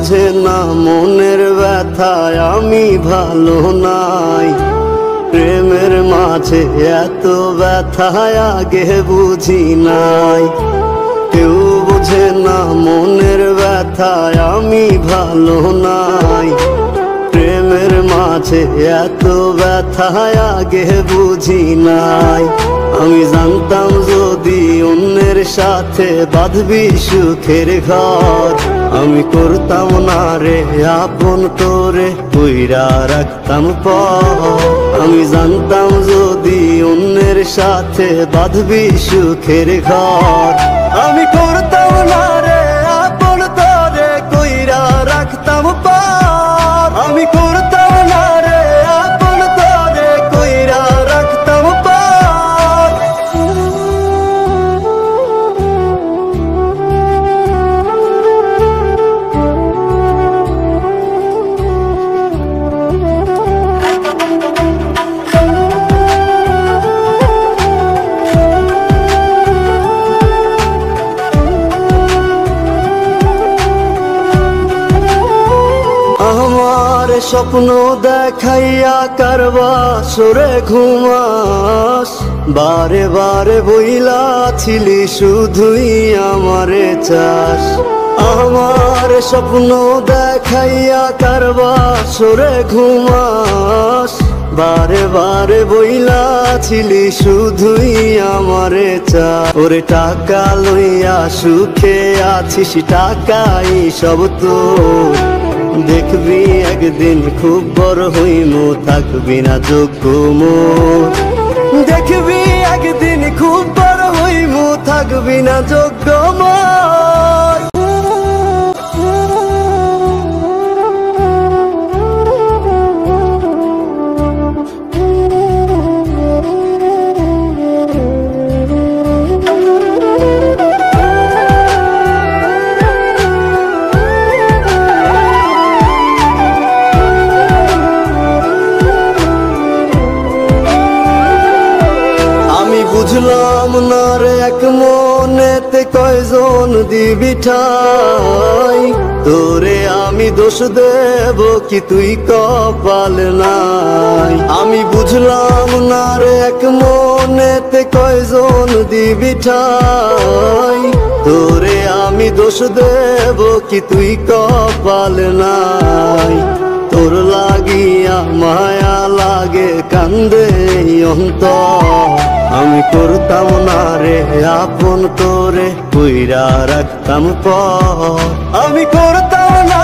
বোঝে না মনের ব্যথায় আমি ভালো নাই। প্রেমের মাঝে এত ব্যথায় আগে বুঝি নাই। কেউ বোঝে না মনের ব্যথায় আমি ভালো নাই। প্রেমের মাঝে এত ব্যথায় আগে বুঝি নাই। আমি জানতাম যদি অন্যের সাথে বাঁধবি সুখের ঘর, আমি করতাম না রে আপন তোরে কইরা রাখতাম পর। আমি জানতাম যদি অন্যের সাথে বাঁধবি সুখের ঘর, আমি করতাম না রে আপন তোরে কইরা রাখতাম পর। আমি করতাম না রে আপন তোরে কইরা রাখতাম পর। আমার স্বপ্ন দেখাইয়া কারবা সরে ঘুমাস, বারে বারে বইলা ছিলি শুধুই আমারে চাস। আমার স্বপ্ন দেখাইয়া কারবা সরে ঘুমাস, বারে বারে বইলা ছিলি শুধুই আমারে চাস। ওরে টাকা লইয়া সুখে আছিস, টাকাই সব তোর। দেখবি একদিন খুব বড় হইমু, থাকবি না যোগ্য মোর। দেখবি একদিন খুব বড় হইমু, থাকবি না যোগ্য মোর। বুঝলাম না রে এক মনেতে কয়জন দিবি ঠাই, তোরে আমি দোষ দেব কি তুই কপাল নাই। আমি বুঝলাম না রে এক মনেতে কয়জন দিবি ঠাই, তোরে আমি দোষ দেব কি তুই কপাল নাই। তোর লাগিয়া মায়া লাগে কান্দে অন্তর, আমি করতাম না রে আপন তোরে কইরা রাখতাম পর। আমি করতাম না